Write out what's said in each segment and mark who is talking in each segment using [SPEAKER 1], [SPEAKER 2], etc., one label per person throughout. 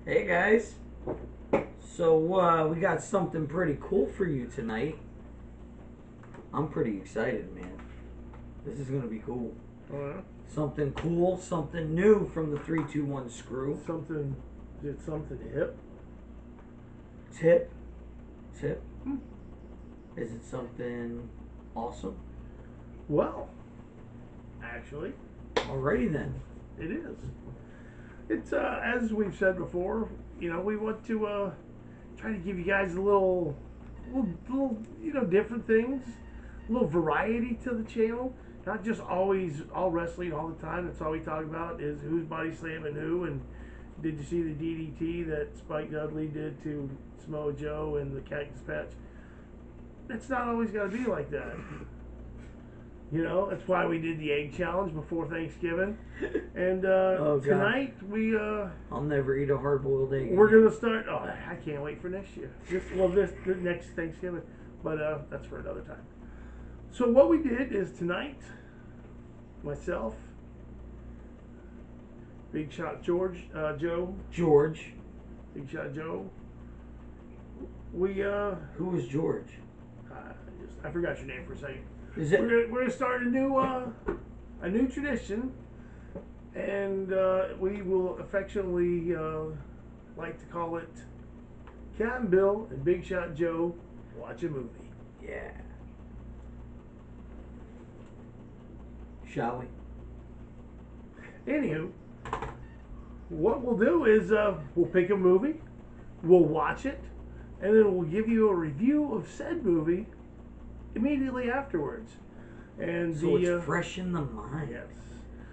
[SPEAKER 1] Hey guys. So we got something pretty cool for you tonight. I'm pretty excited, man. This is gonna be cool.
[SPEAKER 2] Uh,
[SPEAKER 1] Something cool, something new from the 321 Screw.
[SPEAKER 2] something, did something hip?
[SPEAKER 1] Tip, tip.
[SPEAKER 2] Hmm.
[SPEAKER 1] Is it something awesome?
[SPEAKER 2] Well, actually,
[SPEAKER 1] Alrighty then.
[SPEAKER 2] it is. It's as we've said before. We want to try to give you guys little, different things, a little variety to the channel. Not just always all wrestling all the time. That's all we talk about is who's body slamming who. And did you see the DDT that Spike Dudley did to Samoa Joe and the Cactus Patch? It's not always got to be like that. That's why we did the egg challenge before Thanksgiving. And tonight
[SPEAKER 1] I'll never eat a hard-boiled egg.
[SPEAKER 2] we're gonna start. Oh, I can't wait for next year. This next Thanksgiving, but that's for another time. So what we did is tonight, myself, Big Shot Joe,
[SPEAKER 1] George.
[SPEAKER 2] Big Shot Joe. We
[SPEAKER 1] Who was George?
[SPEAKER 2] I forgot your name for a second.
[SPEAKER 1] Is it?
[SPEAKER 2] We're gonna start a new tradition, and we will affectionately like to call it Cat and Bill and Big Shot Joe watch a movie.
[SPEAKER 1] Yeah. Shall we?
[SPEAKER 2] Anywho, what we'll do is we'll pick a movie, we'll watch it, and then we'll give you a review of said movie immediately afterwards. And
[SPEAKER 1] So it's fresh in the mind.
[SPEAKER 2] yes.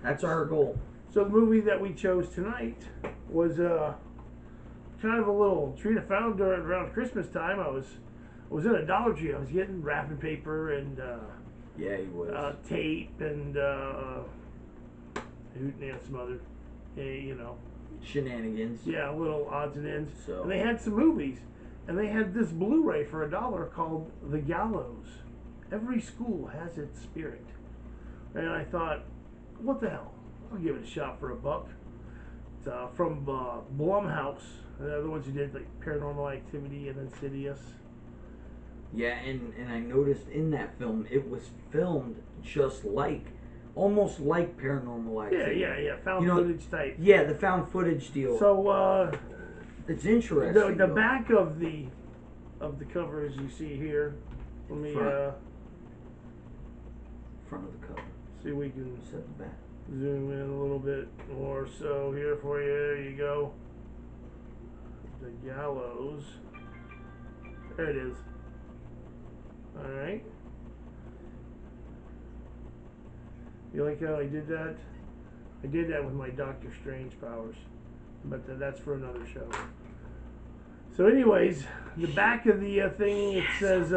[SPEAKER 1] That's our goal.
[SPEAKER 2] So the movie that we chose tonight was kind of a little treat I found around Christmas time. I was in a Dollar Tree. I was getting wrapping paper and
[SPEAKER 1] Yeah, he was.
[SPEAKER 2] tape and some other,
[SPEAKER 1] Shenanigans.
[SPEAKER 2] little odds and ends.
[SPEAKER 1] So-
[SPEAKER 2] And they had some movies, and they had this Blu-ray for $1 called The Gallows. Every school has its spirit, and I thought, what the hell? I'll give it a shot for $1. It's from Blumhouse. They're the ones who did like Paranormal Activity and Insidious.
[SPEAKER 1] Yeah, and I noticed in that film, it was filmed just almost like Paranormal Activity.
[SPEAKER 2] Yeah. Found footage type.
[SPEAKER 1] Yeah, the found footage deal.
[SPEAKER 2] So
[SPEAKER 1] It's interesting.
[SPEAKER 2] the back of the cover, as you see here. Let me
[SPEAKER 1] Front of the cover.
[SPEAKER 2] see if we can
[SPEAKER 1] Set the back.
[SPEAKER 2] zoom in a little bit more. So here for you. There you go. The Gallows. There it is. All right. You like how I did that? I did that with my Doctor Strange powers, but that's for another show. So, anyways, the back of the thing, it says,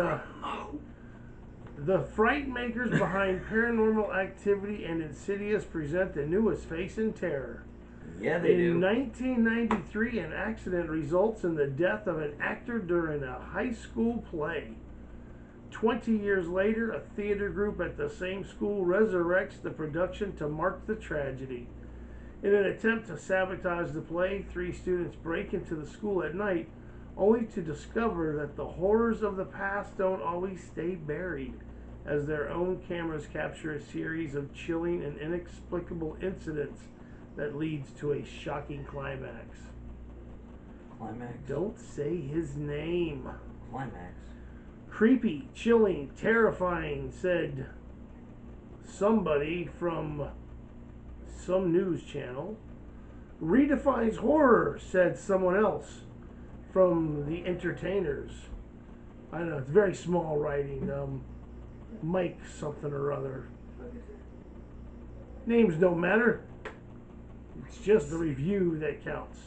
[SPEAKER 2] the fright makers behind Paranormal Activity and Insidious present the newest face in terror.
[SPEAKER 1] Yeah, they do.
[SPEAKER 2] In 1993, an accident results in the death of an actor during a high school play. 20 years later, a theater group at the same school resurrects the production to mark the tragedy. In an attempt to sabotage the play, 3 students break into the school at night, only to discover that the horrors of the past don't always stay buried, as their own cameras capture a series of chilling and inexplicable incidents that leads to a shocking climax.
[SPEAKER 1] Climax.
[SPEAKER 2] Don't say his name.
[SPEAKER 1] Climax.
[SPEAKER 2] Creepy, chilling, terrifying, said somebody from some news channel. Redefines horror, said someone else from the entertainers. I don't know, it's very small writing. Mike something or other. Names don't matter. It's just the review that counts.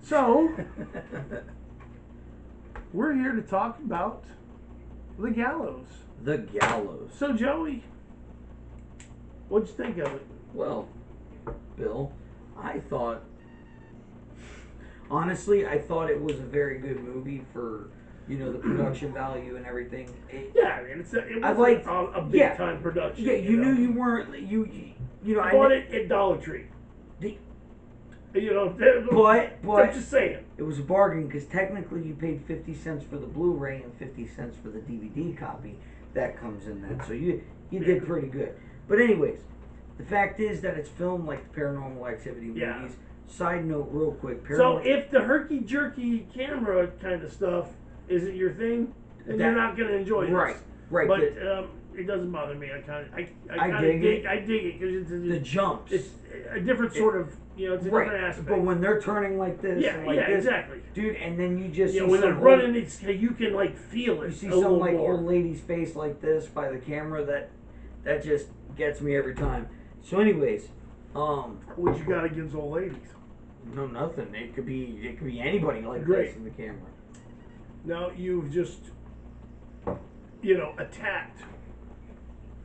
[SPEAKER 2] So, we're here to talk about The Gallows.
[SPEAKER 1] The Gallows.
[SPEAKER 2] So, Joey, what'd you think of it?
[SPEAKER 1] Well, Bill, honestly, I thought it was a very good movie for, the production value and everything.
[SPEAKER 2] Yeah, I mean, it wasn't a big time production.
[SPEAKER 1] Yeah, you knew you weren't, I
[SPEAKER 2] bought it at Dollar Tree. You know,
[SPEAKER 1] But
[SPEAKER 2] I'm just saying.
[SPEAKER 1] it was a bargain because technically you paid 50 cents for the Blu-ray and 50 cents for the DVD copy that comes in that. So you did pretty good. But anyways, the fact is that it's filmed like the Paranormal Activity movies. Side note, real quick.
[SPEAKER 2] So if the herky-jerky camera kind of stuff isn't your thing, then you're not going to enjoy this.
[SPEAKER 1] Right.
[SPEAKER 2] But it doesn't bother me. I dig it. I dig it because it's
[SPEAKER 1] the jumps.
[SPEAKER 2] It's a different sort of, you know, it's a different aspect.
[SPEAKER 1] But when they're turning like this, and like this,
[SPEAKER 2] exactly,
[SPEAKER 1] dude, and then you just see
[SPEAKER 2] when they're running, it's you can like feel it.
[SPEAKER 1] You see some like old lady's face like this by the camera that just gets me every time. So, anyways,
[SPEAKER 2] what you got against old ladies?
[SPEAKER 1] No, nothing. It could be anybody like this in the camera.
[SPEAKER 2] Now you've just, attacked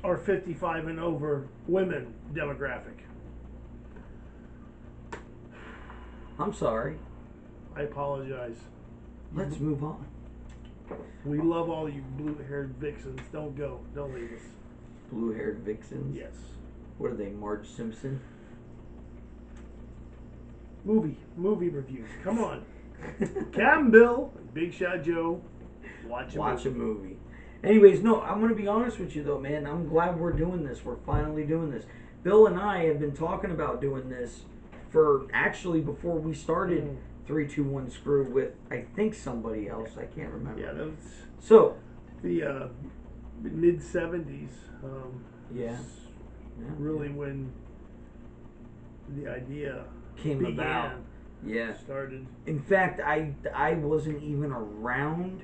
[SPEAKER 2] our 55 and over women demographic.
[SPEAKER 1] I'm sorry.
[SPEAKER 2] I apologize.
[SPEAKER 1] Let's move on.
[SPEAKER 2] We love all you blue-haired vixens. Don't go. Don't leave us.
[SPEAKER 1] Blue-haired vixens?
[SPEAKER 2] Yes.
[SPEAKER 1] What are they, Marge Simpson?
[SPEAKER 2] Movie reviews. Come on. Captain Bill, Big Shot Joe, watch a movie.
[SPEAKER 1] Anyways, no, I'm going to be honest with you, though, man. I'm glad we're doing this. We're finally doing this. Bill and I have been talking about doing this for actually before we started 321 Screw with, I think, somebody else. I can't remember.
[SPEAKER 2] Yeah, that was
[SPEAKER 1] so
[SPEAKER 2] the mid-70s. Really when the idea
[SPEAKER 1] came about. Yeah.
[SPEAKER 2] Started.
[SPEAKER 1] In fact, I wasn't even around.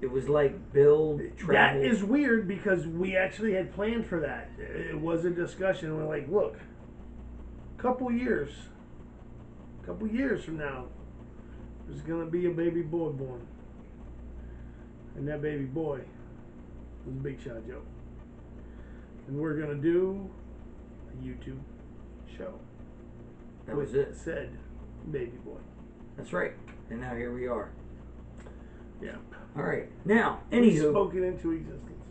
[SPEAKER 1] It was like Bill traveled.
[SPEAKER 2] That is weird because we actually had planned for that. It was a discussion. We're like, look, couple years from now, there's gonna be a baby boy born, and that baby boy is Big Shot Joe, and we're gonna do a YouTube show.
[SPEAKER 1] That was it.
[SPEAKER 2] Said baby boy.
[SPEAKER 1] That's right. And now here we are.
[SPEAKER 2] Yeah.
[SPEAKER 1] All right. Now, anywho.
[SPEAKER 2] Spoken into existence.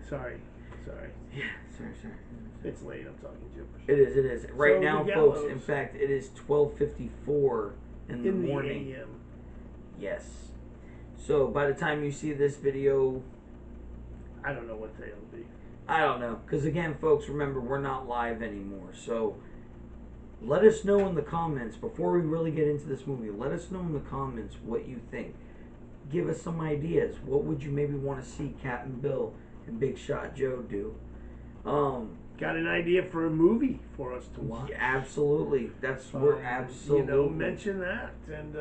[SPEAKER 2] Sorry.
[SPEAKER 1] Yeah, sorry.
[SPEAKER 2] It's late. I'm talking gibberish.
[SPEAKER 1] It is. Right
[SPEAKER 2] So
[SPEAKER 1] now,
[SPEAKER 2] the
[SPEAKER 1] folks,
[SPEAKER 2] Gallows.
[SPEAKER 1] in fact, it is 12:54 in the morning.
[SPEAKER 2] The AM.
[SPEAKER 1] Yes. So, by the time you see this video,
[SPEAKER 2] I don't know what day it'll be.
[SPEAKER 1] I don't know. Because, again, folks, remember, we're not live anymore. So, let us know in the comments, before we really get into this movie, let us know in the comments what you think. Give us some ideas. What would you maybe want to see Captain Bill and Big Shot Joe do?
[SPEAKER 2] Got an idea for a movie for us to watch?
[SPEAKER 1] Yeah, absolutely. We're absolutely.
[SPEAKER 2] Mention that, and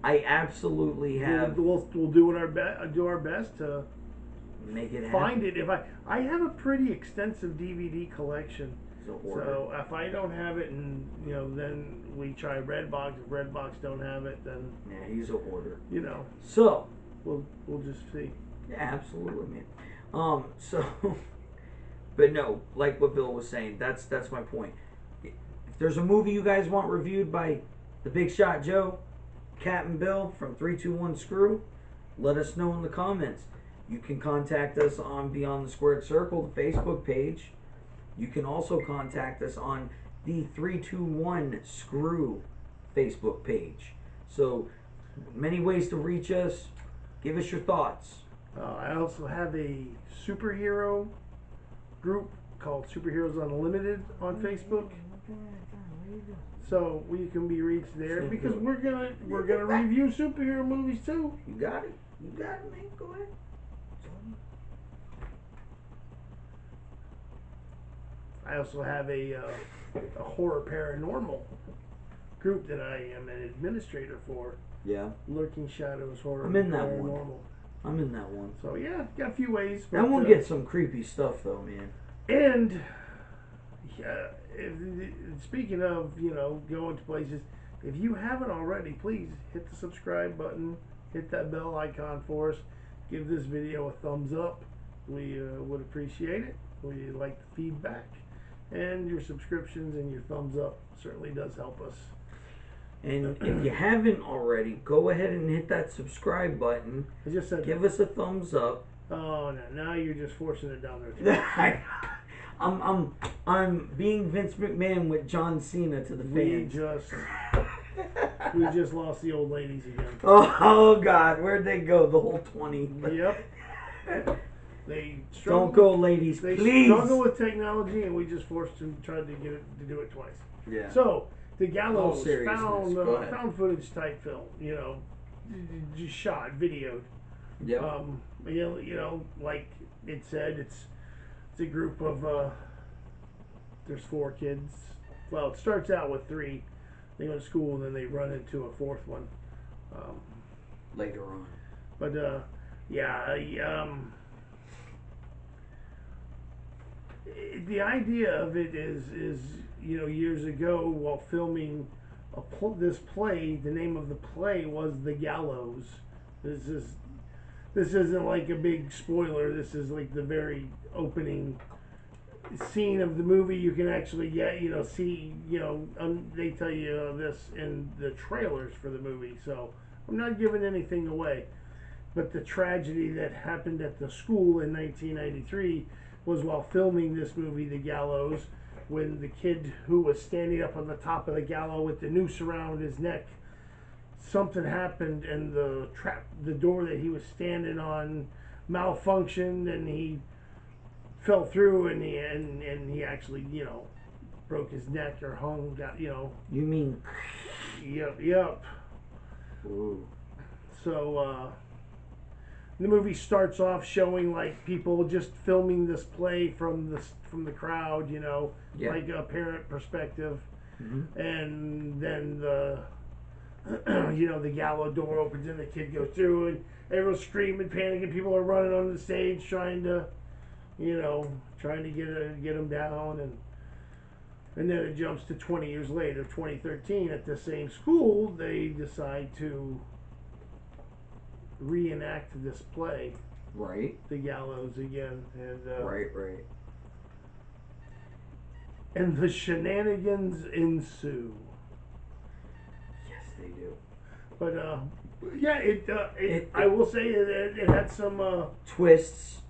[SPEAKER 1] I absolutely have.
[SPEAKER 2] We'll do our best to
[SPEAKER 1] make it happen.
[SPEAKER 2] Find it. If I have a pretty extensive DVD collection. So if I don't have it, and then we try Redbox. If Redbox don't have it, then
[SPEAKER 1] he's a hoarder.
[SPEAKER 2] So we'll just see.
[SPEAKER 1] Yeah, absolutely, man. So, but no, like what Bill was saying, that's my point. If there's a movie you guys want reviewed by the Big Shot Joe, Captain Bill from 321 Screw, let us know in the comments. You can contact us on Beyond the Squared Circle, the Facebook page. You can also contact us on the 321 Screw Facebook page. So, many ways to reach us. Give us your thoughts.
[SPEAKER 2] I also have a superhero group called Superheroes Unlimited on Facebook. So we can be reached there because we're gonna review superhero movies too.
[SPEAKER 1] You got it, man. Go ahead.
[SPEAKER 2] I also have a horror paranormal group that I am an administrator for.
[SPEAKER 1] Yeah.
[SPEAKER 2] Lurking Shadows Horror.
[SPEAKER 1] I'm in that
[SPEAKER 2] Paranormal.
[SPEAKER 1] one. I'm in that one.
[SPEAKER 2] So yeah, got a few ways. But,
[SPEAKER 1] that one gets some creepy stuff though, man.
[SPEAKER 2] And speaking of going to places, if you haven't already, please hit the subscribe button, hit that bell icon for us, give this video a thumbs up. We would appreciate it. We like the feedback. And your subscriptions and your thumbs up certainly does help us.
[SPEAKER 1] And if you haven't already, go ahead and hit that subscribe button.
[SPEAKER 2] I just said
[SPEAKER 1] give us a thumbs up.
[SPEAKER 2] Oh no! Now you're just forcing it down their throat.
[SPEAKER 1] I'm being Vince McMahon with John Cena to the fans.
[SPEAKER 2] We just lost the old ladies again.
[SPEAKER 1] Oh God, where'd they go? The whole 20.
[SPEAKER 2] Yep. They struggle.
[SPEAKER 1] Don't go, ladies,
[SPEAKER 2] they
[SPEAKER 1] please.
[SPEAKER 2] struggle with technology, and we just forced them, tried to get it to do it twice.
[SPEAKER 1] Yeah.
[SPEAKER 2] So the Gallows found footage type film. You know, just shot, videoed.
[SPEAKER 1] Yeah.
[SPEAKER 2] You know, like it said, it's a group of there's 4 kids. Well, it starts out with 3. They go to school and then they run into a 4th one
[SPEAKER 1] later on.
[SPEAKER 2] But the idea of it is you know, years ago while filming this play, the name of the play was The Gallows. This isn't like a big spoiler. This is like the very opening scene of the movie. You can actually see, they tell you this in the trailers for the movie, so I'm not giving anything away. But the tragedy that happened at the school in 1993 was while filming this movie, The Gallows, when the kid who was standing up on the top of the gallows with the noose around his neck, something happened and the door that he was standing on malfunctioned and he fell through and he actually, broke his neck or hung,
[SPEAKER 1] You mean?
[SPEAKER 2] Yep.
[SPEAKER 1] Ooh.
[SPEAKER 2] So the movie starts off showing like people just filming this play from the crowd, like a parent perspective, and then the the gallows door opens and the kid goes through and everyone's screaming, panicking. People are running on the stage trying to get him down, and then it jumps to 20 years later, 2013, at the same school. They decide to reenact this play,
[SPEAKER 1] right?
[SPEAKER 2] The Gallows again, and
[SPEAKER 1] right.
[SPEAKER 2] And the shenanigans ensue.
[SPEAKER 1] Yes, they do.
[SPEAKER 2] But I will say it had some
[SPEAKER 1] twists.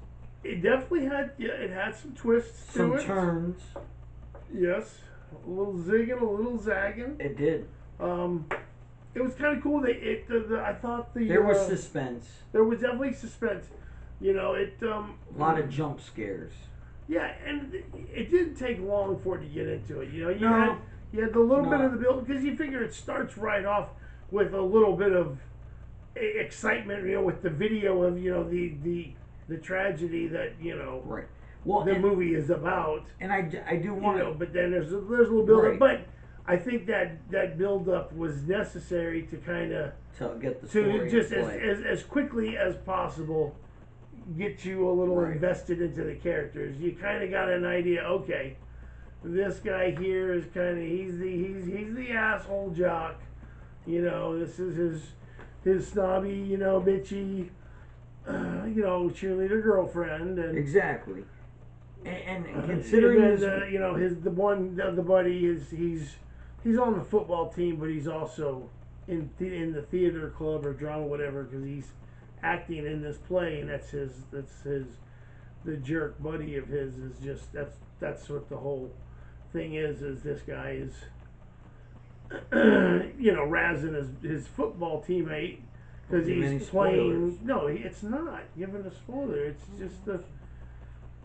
[SPEAKER 2] It definitely had, it had some twists to it.
[SPEAKER 1] Some turns.
[SPEAKER 2] Yes, a little zigging, a little zagging.
[SPEAKER 1] It did.
[SPEAKER 2] It was kind of cool. I thought
[SPEAKER 1] there was suspense.
[SPEAKER 2] There was definitely suspense. A
[SPEAKER 1] lot of jump scares.
[SPEAKER 2] Yeah, and it didn't take long for it to get into it. You had the little bit of the build, because you figure it starts right off with a little bit of excitement. With the video of the tragedy that
[SPEAKER 1] right. Well,
[SPEAKER 2] the movie is about.
[SPEAKER 1] And I do want
[SPEAKER 2] but then there's a little build up,
[SPEAKER 1] right.
[SPEAKER 2] but I think that build up was necessary to kind of
[SPEAKER 1] get the story
[SPEAKER 2] just as quickly as possible get you a little invested into the characters. You kind of got an idea. Okay, this guy here is kind of he's the asshole jock. This is his snobby, bitchy, cheerleader girlfriend, and
[SPEAKER 1] exactly. And considering
[SPEAKER 2] the buddy is he's on the football team, but he's also in the theater club or drama, whatever, because he's acting in this play, and that's the jerk buddy of his is just that's what the whole thing is this guy is razzing his football teammate because he's playing. Spoilers. No, it's not giving a spoiler. It's just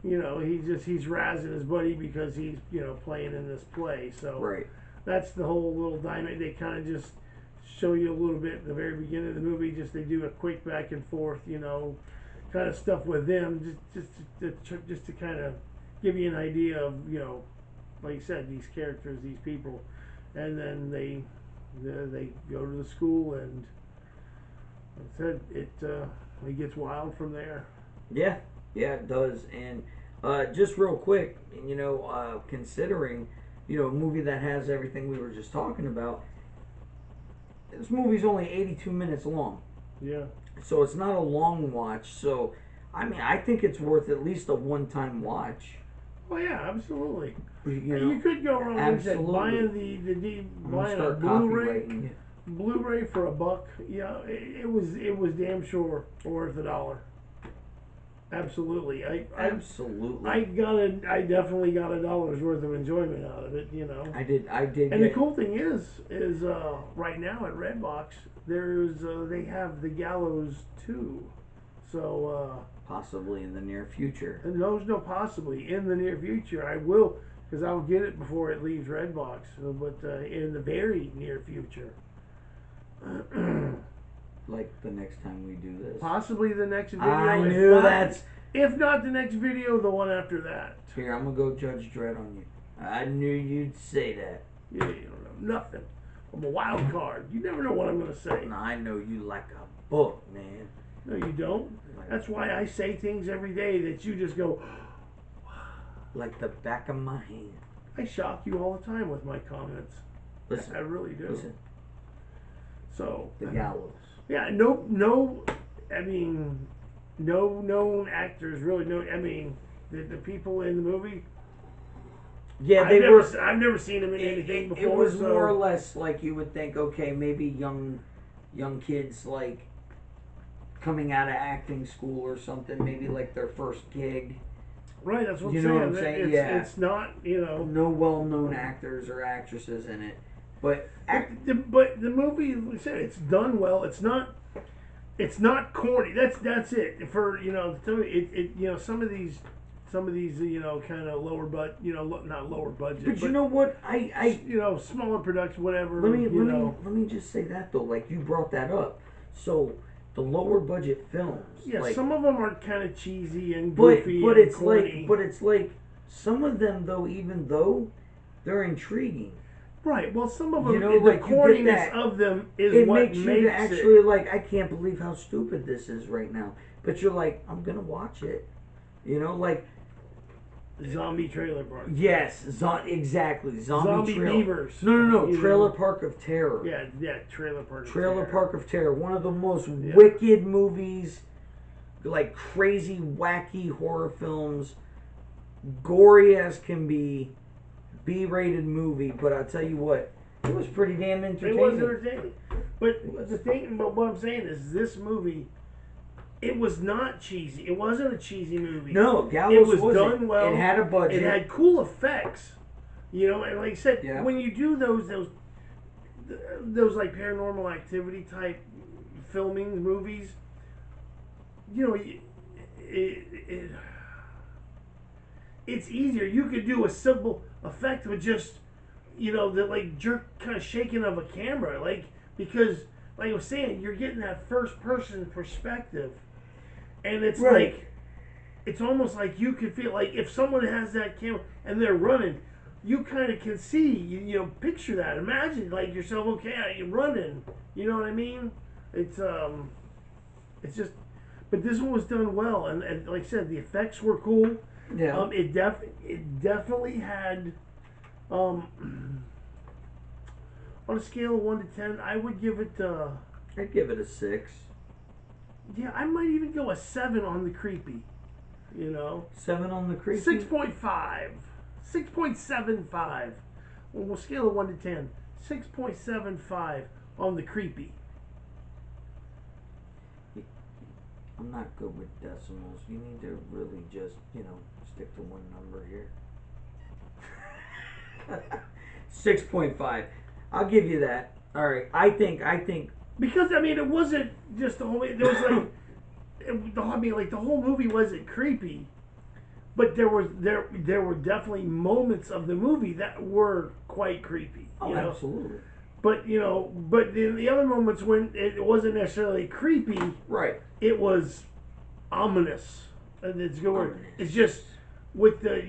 [SPEAKER 2] he's razzing his buddy because he's playing in this play. So that's the whole little dynamic. They kind of just show you a little bit at the very beginning of the movie. Just they do a quick back and forth, kind of stuff with them, just to kind of give you an idea of like you said, these characters, these people, and then they go to the school, and like I said, it gets wild from there.
[SPEAKER 1] Yeah, it does. And just real quick, considering a movie that has everything we were just talking about. This movie's only 82 minutes long.
[SPEAKER 2] Yeah.
[SPEAKER 1] So it's not a long watch. So, I think it's worth at least a one-time watch.
[SPEAKER 2] Oh yeah, absolutely. You could go wrong with buying a Blu-ray for $1. Yeah, it was damn sure worth $1. Absolutely.
[SPEAKER 1] Absolutely.
[SPEAKER 2] I definitely got $1 worth of enjoyment out of it, you know.
[SPEAKER 1] I did.
[SPEAKER 2] And the cool thing is right now at Redbox, they have the Gallows 2. So
[SPEAKER 1] possibly in the near future.
[SPEAKER 2] no, possibly in the near future I will, because I'll get it before it leaves Redbox. But in the very near future.
[SPEAKER 1] Like the next time we do this.
[SPEAKER 2] Possibly the next video.
[SPEAKER 1] I knew
[SPEAKER 2] If not the next video, the one after that.
[SPEAKER 1] Here, I'm gonna go Judge Dredd on you. I knew you'd say that.
[SPEAKER 2] Yeah, you don't know nothing. I'm a wild card. You never know what I'm gonna say.
[SPEAKER 1] No, I know you like a book, man.
[SPEAKER 2] No, you don't. That's why I say things every day that you just go.
[SPEAKER 1] Like the back of my hand.
[SPEAKER 2] I shock you all the time with my comments.
[SPEAKER 1] Listen,
[SPEAKER 2] I really do.
[SPEAKER 1] Listen.
[SPEAKER 2] So
[SPEAKER 1] the Gallows.
[SPEAKER 2] Yeah, no. I mean, no known actors really. No, I mean, the people in the movie.
[SPEAKER 1] Yeah,
[SPEAKER 2] I've never seen them in anything before.
[SPEAKER 1] It was more or less like you would think. Okay, maybe young kids like coming out of acting school or something. Maybe like their first gig.
[SPEAKER 2] Right, that's what
[SPEAKER 1] you
[SPEAKER 2] I'm
[SPEAKER 1] know
[SPEAKER 2] saying.
[SPEAKER 1] What I'm saying? Yeah,
[SPEAKER 2] it's not, you know,
[SPEAKER 1] no well-known actors or actresses in it, but
[SPEAKER 2] the movie, like I said, it's done well. It's not corny. That's it. For some of these kind of lower not lower budget.
[SPEAKER 1] But you know what? I
[SPEAKER 2] smaller production, whatever.
[SPEAKER 1] Let me just say that though. Like you brought that up, so. The lower budget films.
[SPEAKER 2] Yeah,
[SPEAKER 1] like,
[SPEAKER 2] some of them are kind of cheesy and goofy
[SPEAKER 1] but
[SPEAKER 2] and
[SPEAKER 1] it's
[SPEAKER 2] corny.
[SPEAKER 1] But it's like some of them though, even though they're intriguing.
[SPEAKER 2] Right. Well, some of them,
[SPEAKER 1] the
[SPEAKER 2] corniness of them is what makes
[SPEAKER 1] you actually like. I can't believe how stupid this is right now. But you're like, I'm gonna watch it. Like.
[SPEAKER 2] Zombie Trailer Park.
[SPEAKER 1] Yes, exactly. Zombie
[SPEAKER 2] Beavers.
[SPEAKER 1] No. Trailer Park of Terror.
[SPEAKER 2] Yeah. Trailer Park.
[SPEAKER 1] Trailer Park of Terror. One of the most wicked movies, like crazy, wacky horror films, gory as can be, B-rated movie. But I'll tell you what, it was pretty damn entertaining.
[SPEAKER 2] It was entertaining. But what I'm saying is, this movie. It was not cheesy. It wasn't a cheesy movie.
[SPEAKER 1] No, Gallows wasn't.
[SPEAKER 2] Done well.
[SPEAKER 1] It had a budget.
[SPEAKER 2] It had cool effects. And like I said, when you do those like Paranormal Activity type filming movies, it's easier. You could do a simple effect with just, the like jerk kind of shaking of a camera, because like I was saying, you're getting that first person perspective. And it's like, it's almost like you could feel like if someone has that camera and they're running, you kind of can see, picture that. Imagine like yourself, okay, you're running. You know what I mean? It's just, but this one was done well, and like I said, the effects were cool.
[SPEAKER 1] Yeah.
[SPEAKER 2] It definitely had, on a scale of 1 to 10, I would give it.
[SPEAKER 1] I'd give it a 6.
[SPEAKER 2] Yeah, I might even go a 7 on the creepy.
[SPEAKER 1] 7 on the creepy.
[SPEAKER 2] 6.5, 6.75. On a scale of 1 to 10, 6.75 on the creepy.
[SPEAKER 1] I'm not good with decimals. You need to really just stick to one number here. 6.5. I'll give you that. All right. I think.
[SPEAKER 2] Because it wasn't just the whole. There was like, the whole movie wasn't creepy, but there were definitely moments of the movie that were quite creepy.
[SPEAKER 1] Oh, absolutely.
[SPEAKER 2] But but the other moments when it wasn't necessarily creepy,
[SPEAKER 1] right?
[SPEAKER 2] It was ominous, and it's good word. It's just with the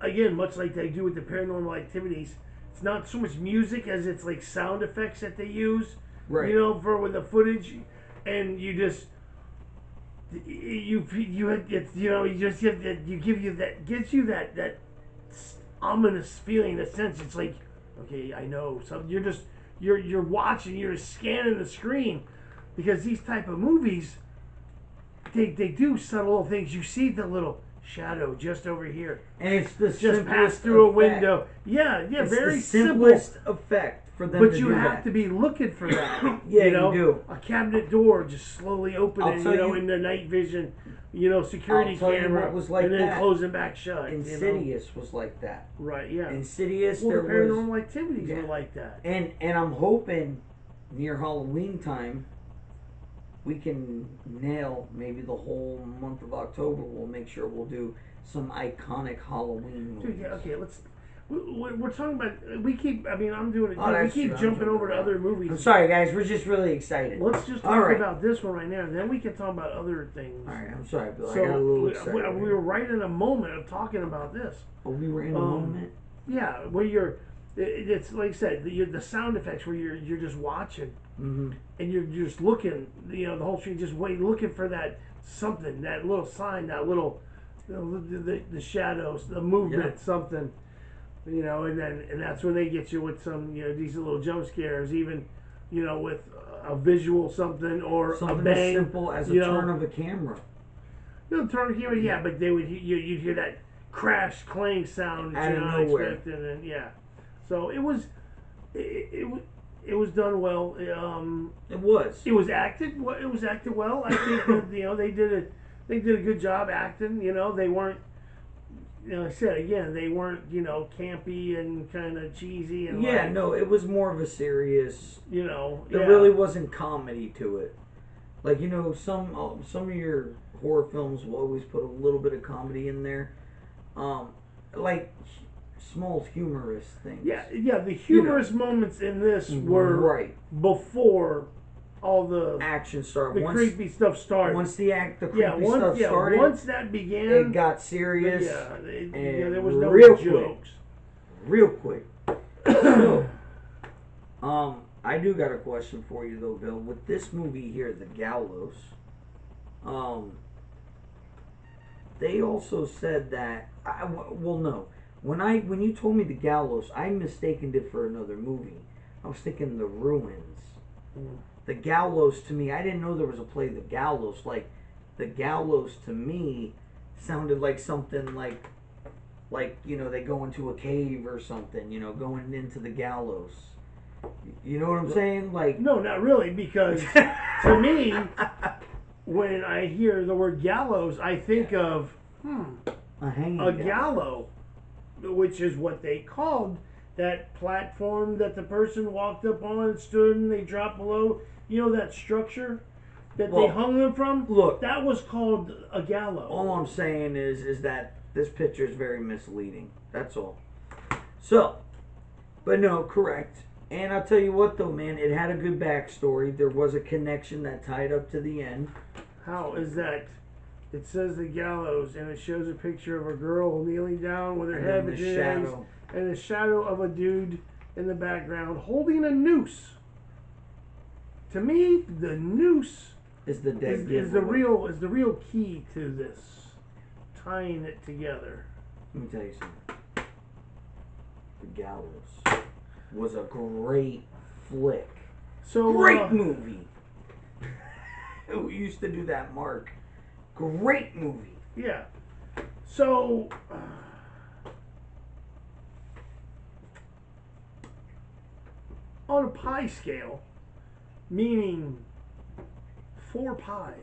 [SPEAKER 2] again, much like they do with the Paranormal Activities. It's not so much music as it's like sound effects that they use.
[SPEAKER 1] Right.
[SPEAKER 2] For with the footage, and you just gives you that ominous feeling. In a sense, it's like, okay, I know. So you're watching, you're scanning the screen, because these type of movies, they do subtle things. You see the little shadow just over here,
[SPEAKER 1] and it's the
[SPEAKER 2] just pass through a window. Yeah,
[SPEAKER 1] it's
[SPEAKER 2] very
[SPEAKER 1] the simplest
[SPEAKER 2] simple
[SPEAKER 1] effect. for them
[SPEAKER 2] But
[SPEAKER 1] to
[SPEAKER 2] you
[SPEAKER 1] do
[SPEAKER 2] have
[SPEAKER 1] that.
[SPEAKER 2] to be looking for that.
[SPEAKER 1] Yeah,
[SPEAKER 2] you know?
[SPEAKER 1] you do.
[SPEAKER 2] A cabinet door just slowly
[SPEAKER 1] I'll
[SPEAKER 2] opening,
[SPEAKER 1] tell you-
[SPEAKER 2] in the night vision, security
[SPEAKER 1] I'll tell you
[SPEAKER 2] camera,
[SPEAKER 1] what was like
[SPEAKER 2] and then
[SPEAKER 1] that.
[SPEAKER 2] closing back shut.
[SPEAKER 1] Insidious was like that.
[SPEAKER 2] Right, yeah.
[SPEAKER 1] Insidious,
[SPEAKER 2] Well, the
[SPEAKER 1] there was,
[SPEAKER 2] paranormal activities
[SPEAKER 1] yeah.
[SPEAKER 2] were like that.
[SPEAKER 1] and I'm hoping near Halloween time we can nail maybe the whole month of October. We'll make sure we'll do some iconic Halloween movies.
[SPEAKER 2] Dude, yeah, okay, let's. We're talking about. We keep. I mean, I'm doing it.
[SPEAKER 1] Oh,
[SPEAKER 2] We
[SPEAKER 1] that's
[SPEAKER 2] keep
[SPEAKER 1] true. I'm
[SPEAKER 2] jumping over to
[SPEAKER 1] around.
[SPEAKER 2] other movies.
[SPEAKER 1] I'm sorry, guys. We're just really excited.
[SPEAKER 2] Let's just
[SPEAKER 1] All
[SPEAKER 2] talk
[SPEAKER 1] right.
[SPEAKER 2] about this one right now, and then we can talk about other things.
[SPEAKER 1] All right. I'm sorry, Bill. I
[SPEAKER 2] So
[SPEAKER 1] got a little
[SPEAKER 2] we
[SPEAKER 1] excited.
[SPEAKER 2] were right in a moment of talking about this.
[SPEAKER 1] Oh, we were in a moment.
[SPEAKER 2] Yeah, where you're. It's like I said, the sound effects where you're just watching,
[SPEAKER 1] Mm-hmm.
[SPEAKER 2] and you're just looking. The whole street just looking for that something, that little sign, that little, the shadows, the movement, something. And that's when they get you with some, decent little jump scares, even, with a visual something or
[SPEAKER 1] Something
[SPEAKER 2] a bang.
[SPEAKER 1] as simple as a turn of a camera.
[SPEAKER 2] Turn of camera, yeah, but they would you'd hear that crash, clang sound that
[SPEAKER 1] Out
[SPEAKER 2] you're
[SPEAKER 1] of
[SPEAKER 2] not
[SPEAKER 1] nowhere.
[SPEAKER 2] expecting, and yeah, so it was done well.
[SPEAKER 1] It was.
[SPEAKER 2] It was acted. It was acted well. I think that they did a good job acting. They weren't. I said again, they weren't, campy and kind of cheesy and
[SPEAKER 1] Yeah,
[SPEAKER 2] like,
[SPEAKER 1] no, it was more of a serious. There
[SPEAKER 2] yeah.
[SPEAKER 1] really wasn't comedy to it. Like some of your horror films will always put a little bit of comedy in there, like small humorous things.
[SPEAKER 2] Yeah. The humorous moments in this were
[SPEAKER 1] right
[SPEAKER 2] before all the
[SPEAKER 1] action started.
[SPEAKER 2] the creepy stuff started.
[SPEAKER 1] Once the creepy stuff started,
[SPEAKER 2] once that began,
[SPEAKER 1] it got serious.
[SPEAKER 2] There was no
[SPEAKER 1] real
[SPEAKER 2] jokes.
[SPEAKER 1] Real quick. So, I do got a question for you though, Bill. With this movie here, The Gallows, they also said that no. When you told me The Gallows, I mistaken it for another movie. I was thinking The Ruins. The Gallows to me, I didn't know there was a play, The Gallows. Like, The Gallows to me sounded like something like they go into a cave or something, going into the gallows. You know what I'm saying? Like,
[SPEAKER 2] no, not really, because to me, when I hear the word gallows, I think of
[SPEAKER 1] a hanging
[SPEAKER 2] gallows, which is what they called that platform that the person walked up on and stood and they dropped below. That structure that they hung them from?
[SPEAKER 1] Look,
[SPEAKER 2] that was called a gallows.
[SPEAKER 1] All I'm saying is that this picture is very misleading. That's all. So, but no, correct. And I'll tell you what though, man, it had a good backstory. There was a connection that tied up to the end.
[SPEAKER 2] How is that? It says the gallows, and it shows a picture of a girl kneeling down with her head between her legs, and the shadow of a dude in the background holding a noose. To me, the noose
[SPEAKER 1] is the dead
[SPEAKER 2] is the real key to this, tying it together.
[SPEAKER 1] Let me tell you something. The Gallows was a great flick. Great movie. We used to do that, Mark. Great movie.
[SPEAKER 2] Yeah. So, on a pie scale, meaning 4 pies.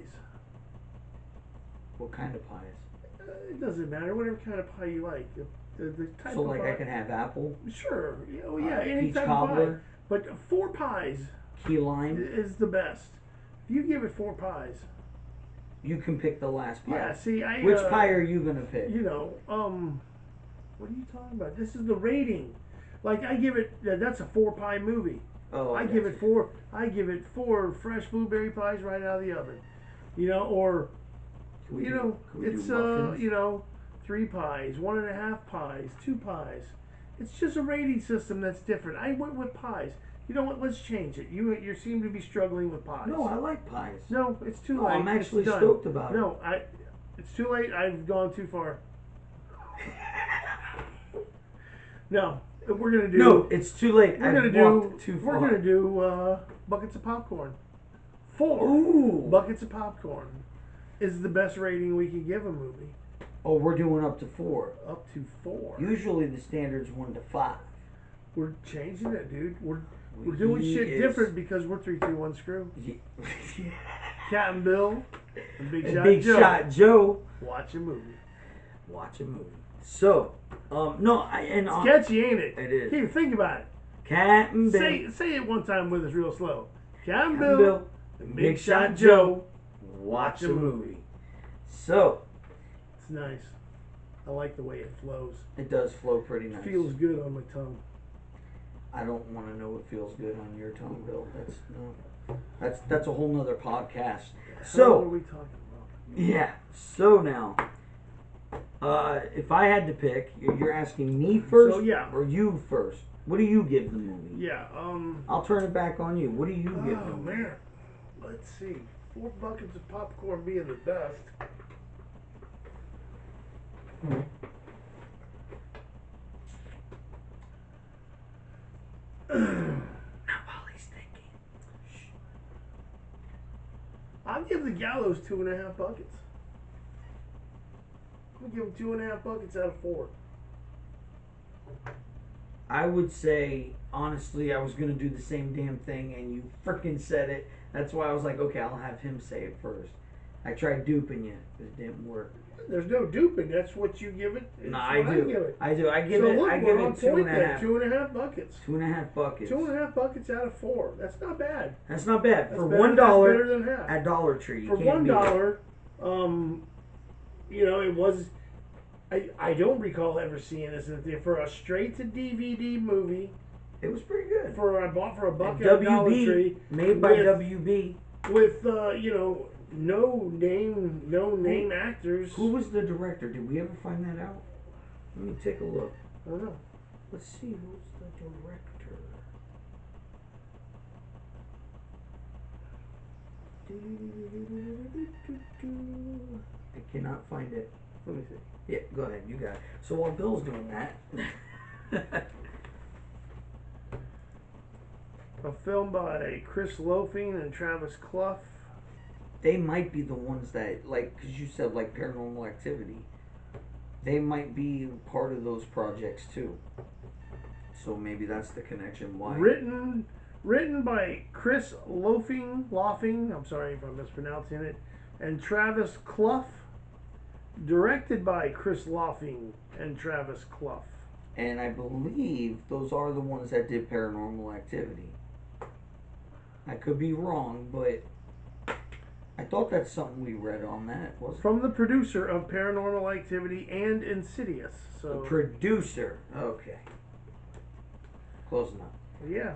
[SPEAKER 1] What kind of pies?
[SPEAKER 2] It doesn't matter. Whatever kind of pie you like. The type
[SPEAKER 1] so,
[SPEAKER 2] of
[SPEAKER 1] like,
[SPEAKER 2] pie.
[SPEAKER 1] I can have apple?
[SPEAKER 2] Sure. Any
[SPEAKER 1] peach
[SPEAKER 2] type
[SPEAKER 1] cobbler,
[SPEAKER 2] of pie. But 4 pies
[SPEAKER 1] key lime
[SPEAKER 2] is the best. If you give it 4 pies,
[SPEAKER 1] you can pick the last pie.
[SPEAKER 2] Yeah, see,
[SPEAKER 1] which pie are you gonna pick?
[SPEAKER 2] What are you talking about? This is the rating. Like, I give it. That's a 4 pie movie.
[SPEAKER 1] Oh,
[SPEAKER 2] I give it 4. I give it 4 fresh blueberry pies right out of the oven. Or it's 3 pies, 1.5 pies, 2 pies. It's just a rating system that's different. I went with pies. You know what? Let's change it. You seem to be struggling with pies.
[SPEAKER 1] No, I like pies.
[SPEAKER 2] No, it's too late.
[SPEAKER 1] I'm actually stoked about it.
[SPEAKER 2] No, it's too late. I've gone too far. No, we're gonna do.
[SPEAKER 1] No, it's too late. We're
[SPEAKER 2] gonna do buckets of popcorn. 4
[SPEAKER 1] Ooh.
[SPEAKER 2] buckets of popcorn is the best rating we can give a movie.
[SPEAKER 1] Oh, we're doing up to 4.
[SPEAKER 2] Up to 4.
[SPEAKER 1] Usually the standard's 1 to 5.
[SPEAKER 2] We're changing it, dude. We're doing
[SPEAKER 1] He
[SPEAKER 2] shit
[SPEAKER 1] is-
[SPEAKER 2] different because we're 3, 2, 1 screw.
[SPEAKER 1] He-
[SPEAKER 2] Captain Bill and Big
[SPEAKER 1] And
[SPEAKER 2] Shot
[SPEAKER 1] Big
[SPEAKER 2] Joe.
[SPEAKER 1] Shot Joe.
[SPEAKER 2] Watch a movie.
[SPEAKER 1] Watch a movie. So, no,
[SPEAKER 2] It's catchy, ain't it?
[SPEAKER 1] It is.
[SPEAKER 2] Here, think about it.
[SPEAKER 1] Captain Bill.
[SPEAKER 2] Say it one time with us real slow. Captain
[SPEAKER 1] Captain
[SPEAKER 2] Bill and Big Shot Joe.
[SPEAKER 1] Watch a movie. So,
[SPEAKER 2] It's nice. I like the way it flows.
[SPEAKER 1] it does flow pretty nice.
[SPEAKER 2] Feels good on my tongue.
[SPEAKER 1] I don't want to know what feels good on your tongue, Bill. That's a whole nother podcast.
[SPEAKER 2] What are
[SPEAKER 1] So,
[SPEAKER 2] we talking about?
[SPEAKER 1] yeah. So now, if I had to pick, you're asking me first,
[SPEAKER 2] So, yeah.
[SPEAKER 1] or you first. What do you give the movie?
[SPEAKER 2] Yeah.
[SPEAKER 1] I'll turn it back on you. What do you give the
[SPEAKER 2] Oh
[SPEAKER 1] movie?
[SPEAKER 2] man. Let's see. 4 buckets of popcorn being the best.
[SPEAKER 1] Not while he's thinking.
[SPEAKER 2] I'll give the Gallows 2.5 buckets. I'm gonna give them 2.5 buckets out of 4.
[SPEAKER 1] I would say, honestly, I was going to do the same damn thing, and you frickin' said it. That's why I was like, okay, I'll have him say it first. I tried duping you, but it didn't work.
[SPEAKER 2] There's no duping. That's what you give it. It's
[SPEAKER 1] No,
[SPEAKER 2] what
[SPEAKER 1] I do.
[SPEAKER 2] give it.
[SPEAKER 1] I do. I give
[SPEAKER 2] So
[SPEAKER 1] it.
[SPEAKER 2] look,
[SPEAKER 1] I give
[SPEAKER 2] we're on
[SPEAKER 1] it 2.5.
[SPEAKER 2] then. 2.5 buckets.
[SPEAKER 1] 2.5 buckets.
[SPEAKER 2] 2.5 buckets out of 4. That's not bad.
[SPEAKER 1] That's not bad
[SPEAKER 2] That's
[SPEAKER 1] for
[SPEAKER 2] better,
[SPEAKER 1] $1
[SPEAKER 2] that's better than half.
[SPEAKER 1] at Dollar Tree.
[SPEAKER 2] For
[SPEAKER 1] you can't beat it.
[SPEAKER 2] $1, you know, it was. I don't recall ever seeing this in the theater. For a straight to DVD movie,
[SPEAKER 1] It was pretty good.
[SPEAKER 2] I bought for a buck
[SPEAKER 1] And
[SPEAKER 2] at Dollar Tree,
[SPEAKER 1] made by
[SPEAKER 2] with-
[SPEAKER 1] WB.
[SPEAKER 2] with you know, no name actors.
[SPEAKER 1] Who was the director? Did we ever find that out? Let me take a look.
[SPEAKER 2] I don't know.
[SPEAKER 1] Let's see who's the director. I cannot find it.
[SPEAKER 2] Let me see.
[SPEAKER 1] Yeah, go ahead. You got it. So while Bill's doing that,
[SPEAKER 2] A film by Chris Loafing and Travis Clough.
[SPEAKER 1] they might be the ones that, like, because you said like Paranormal Activity, they might be part of those projects too. So maybe that's the connection. Why?
[SPEAKER 2] Written by Chris Loafing. I'm sorry if I'm mispronouncing it. And Travis Clough. Directed by Chris Loafing and Travis Clough.
[SPEAKER 1] And I believe those are the ones that did Paranormal Activity. I could be wrong, but I thought that's something we read on that. Was
[SPEAKER 2] From the producer of Paranormal Activity and Insidious.
[SPEAKER 1] the
[SPEAKER 2] So
[SPEAKER 1] producer? Okay, close enough.
[SPEAKER 2] yeah.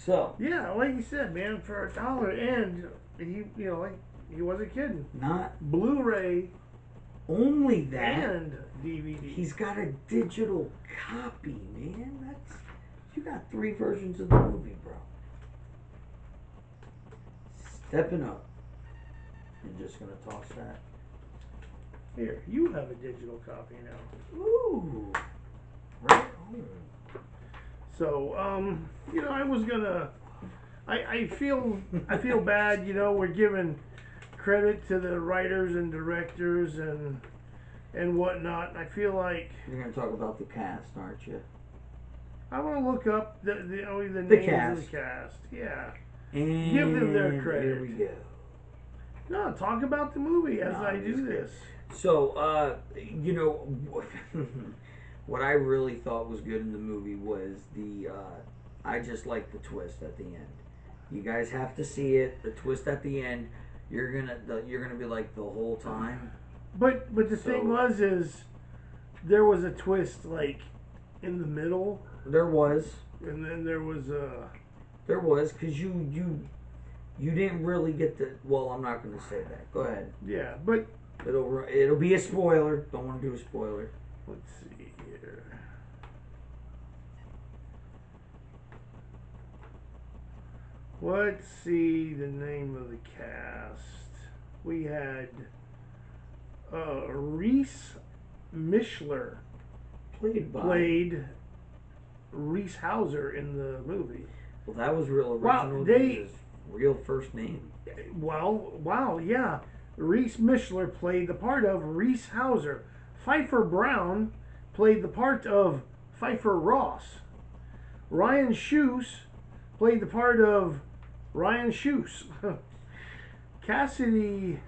[SPEAKER 1] So
[SPEAKER 2] Yeah, like you said, man, for $1, and he wasn't kidding.
[SPEAKER 1] not
[SPEAKER 2] Blu-ray
[SPEAKER 1] only that,
[SPEAKER 2] and DVD.
[SPEAKER 1] he's got a digital copy, man. You got 3 versions of the movie, bro. Stepping up. I'm just gonna toss that.
[SPEAKER 2] Here, you have a digital copy now.
[SPEAKER 1] Ooh, right on.
[SPEAKER 2] So, I was gonna. I feel bad. We're giving credit to the writers and directors and whatnot. I feel like
[SPEAKER 1] You're gonna talk about the cast, aren't you?
[SPEAKER 2] I want to look up the names of the cast. Yeah.
[SPEAKER 1] And
[SPEAKER 2] Give them their
[SPEAKER 1] Here
[SPEAKER 2] credit.
[SPEAKER 1] we go.
[SPEAKER 2] No, talk about the movie as
[SPEAKER 1] No,
[SPEAKER 2] I
[SPEAKER 1] I'm
[SPEAKER 2] do
[SPEAKER 1] just
[SPEAKER 2] this.
[SPEAKER 1] So, what I really thought was good in the movie was I just like the twist at the end. You guys have to see it. The twist at the end, you're gonna be like the whole time.
[SPEAKER 2] But the thing is there was a twist like in the middle,
[SPEAKER 1] There was,
[SPEAKER 2] and then there was
[SPEAKER 1] because you didn't really get the. Well, I'm not gonna say that. Go ahead.
[SPEAKER 2] yeah. But
[SPEAKER 1] It'll be a spoiler. Don't want to do a spoiler.
[SPEAKER 2] let's see here. Let's see the name of the cast. We had Reese Mishler played Reese Hauser in the movie.
[SPEAKER 1] Well, that was real
[SPEAKER 2] Wow,
[SPEAKER 1] original.
[SPEAKER 2] they-
[SPEAKER 1] His real first name.
[SPEAKER 2] Well, wow, yeah. Reese Mishler played the part of Reese Hauser. Pfeiffer Brown played the part of Pfeiffer Ross. Ryan Shoes played the part of Ryan Shoes. Cassidy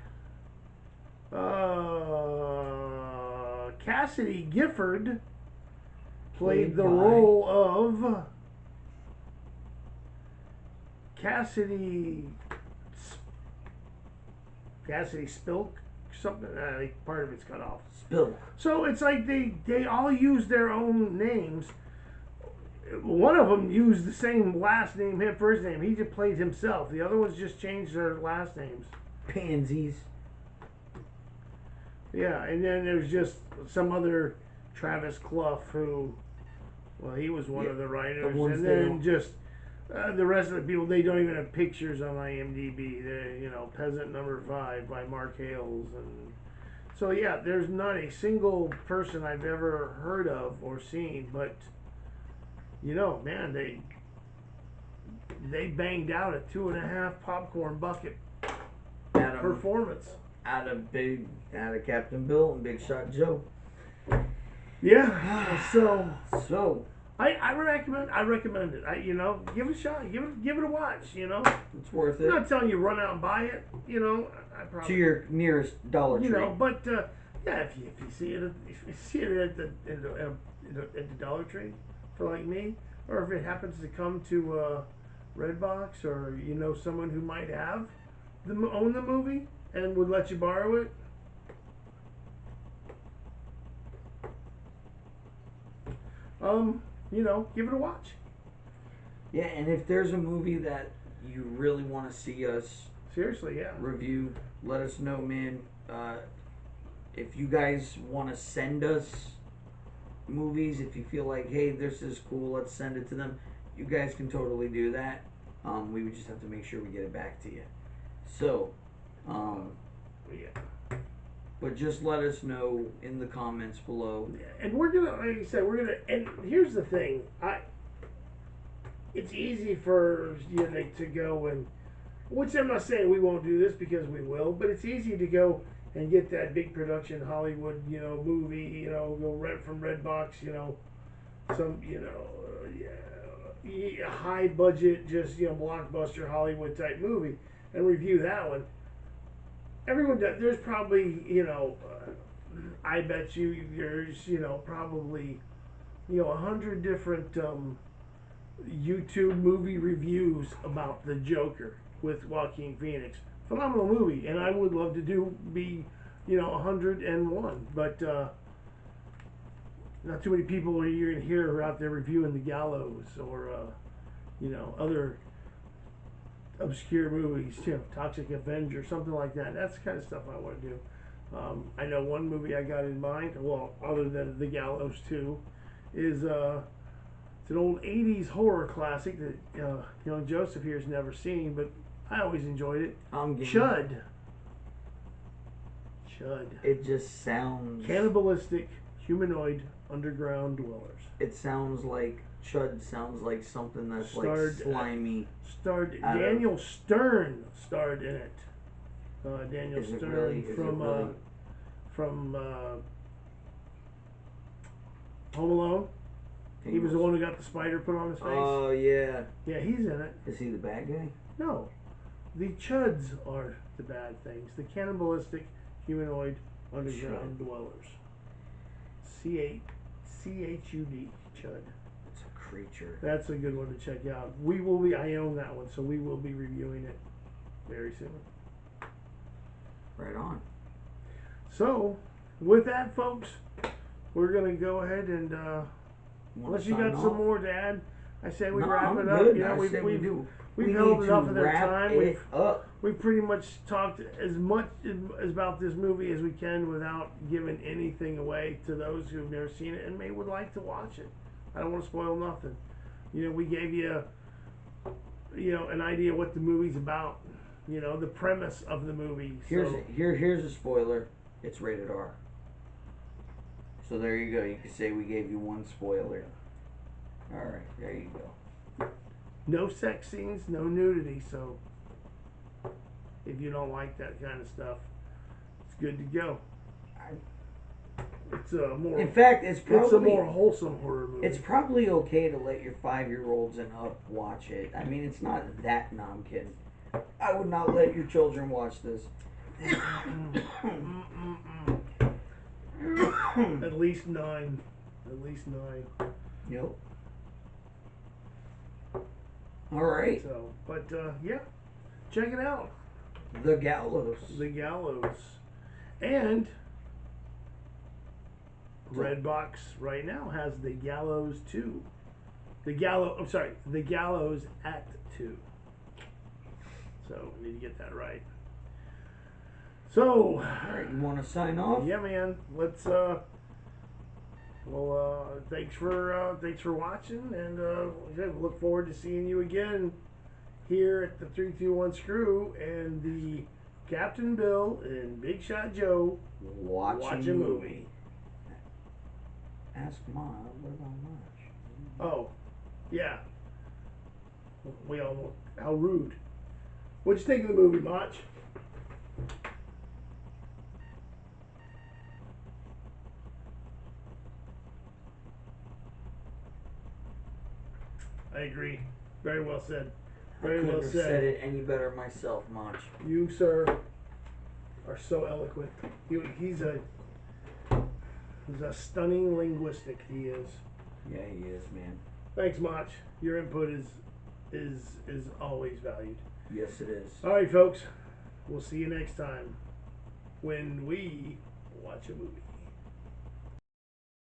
[SPEAKER 2] Gifford played the role of Cassidy Spilk, something. Part of it's cut off.
[SPEAKER 1] Spilk.
[SPEAKER 2] So it's like they all use their own names. One of them used the same last name, him first name. He just played himself. The other ones just changed their last names.
[SPEAKER 1] Pansies.
[SPEAKER 2] Yeah, and then there's just some other Travis Clough who, well, he was one of the writers, and then just the rest of the people. They don't even have pictures on IMDb. They're, Peasant Number 5 by Mark Hales, and so yeah, there's not a single person I've ever heard of or seen, but man, they banged out a 2.5 popcorn bucket performance
[SPEAKER 1] out of Captain Bill and Big Shot Joe.
[SPEAKER 2] Yeah.
[SPEAKER 1] So
[SPEAKER 2] I recommend it. Give it a shot. Give it a watch.
[SPEAKER 1] It's worth it.
[SPEAKER 2] I'm not telling you run out and buy it. I probably
[SPEAKER 1] to your nearest Dollar Tree.
[SPEAKER 2] But yeah, if you see it at the Dollar Tree for like me, or if it happens to come to Redbox, or someone who might have own the movie and would let you borrow it. Give it a watch.
[SPEAKER 1] Yeah, and if there's a movie that you really want to see us review, let us know, man. If you guys want to send us movies, if you feel like, hey, this is cool, let's send it to them, you guys can totally do that. We would just have to make sure we get it back to you. So, but just let us know in the comments below.
[SPEAKER 2] And we're gonna, like I said, and here's the thing, it's easy for you to go and, which I'm not saying we won't do this, because we will, but it's easy to go and get that big production Hollywood, movie, go rent from Redbox, some, high budget, just, blockbuster Hollywood type movie, and review that one. Everyone does. There's probably, I bet you there's, probably, 100 different YouTube movie reviews about The Joker with Joaquin Phoenix. Phenomenal movie, and I would love to be 101, but not too many people you're going to hear out there reviewing The Gallows or other obscure movies, Toxic Avenger, something like that. That's the kind of stuff I want to do. I know one movie I got in mind, well, other than The Gallows 2, is it's an old 80s horror classic that Joseph here has never seen, but I always enjoyed it. Chud.
[SPEAKER 1] It just sounds
[SPEAKER 2] cannibalistic humanoid underground dwellers.
[SPEAKER 1] It sounds like Chud sounds like something that's like slimy.
[SPEAKER 2] Daniel Stern starred in it. Daniel Stern from Home Alone. He was the one who got the spider put on his face.
[SPEAKER 1] Oh yeah.
[SPEAKER 2] Yeah, he's in it.
[SPEAKER 1] Is he the bad guy?
[SPEAKER 2] No. The Chuds are the bad things. The cannibalistic humanoid underground dwellers. C-H-U-D. Chud.
[SPEAKER 1] It's a creature.
[SPEAKER 2] That's a good one to check out. I own that one, so we will be reviewing it very soon.
[SPEAKER 1] Right on.
[SPEAKER 2] So, with that, folks, we're going to go ahead and, unless you got some more to add, I say we wrap it up.
[SPEAKER 1] Good.
[SPEAKER 2] We've held enough of their time. We've pretty much talked as much about this movie as we can without giving anything away to those who've never seen it and may would like to watch it. I don't want to spoil nothing. We gave you, an idea what the movie's about. The premise of the movie.
[SPEAKER 1] Here's a spoiler. It's rated R. So there you go. You can say we gave you one spoiler. All right, there you go.
[SPEAKER 2] No sex scenes, no nudity, so if you don't like that kind of stuff, it's good to go. It's a more.
[SPEAKER 1] In fact, it's
[SPEAKER 2] It's a
[SPEAKER 1] probably
[SPEAKER 2] more wholesome horror movie.
[SPEAKER 1] it's probably okay to let your 5-year-olds and up watch it. I mean, it's not that. No, I'm kidding. I would not let your children watch this.
[SPEAKER 2] At least 9. At least 9.
[SPEAKER 1] Yep. All right.
[SPEAKER 2] So, but yeah, check it out.
[SPEAKER 1] The Gallows.
[SPEAKER 2] The Gallows. And Redbox right now has The Gallows 2. The Gallows Act 2. So, need to get that right. So,
[SPEAKER 1] All right, you want to sign off?
[SPEAKER 2] yeah, man. Let's thanks for watching, and look forward to seeing you again here at the 321 Screw and the Captain Bill and Big Shot Joe
[SPEAKER 1] Watch a movie. Ask Mom, what about March?
[SPEAKER 2] Oh, yeah. We all know. How rude. What'd you think of the movie, Mach? I agree. Very well said. Very
[SPEAKER 1] I couldn't
[SPEAKER 2] well
[SPEAKER 1] have
[SPEAKER 2] said.
[SPEAKER 1] said it any better myself, Mach.
[SPEAKER 2] You, sir, are so eloquent. He's a stunning linguistic. He is.
[SPEAKER 1] Yeah, he is, man.
[SPEAKER 2] Thanks, Mach. Your input is always valued.
[SPEAKER 1] Yes, it is.
[SPEAKER 2] All right, folks. We'll see you next time when we watch a movie.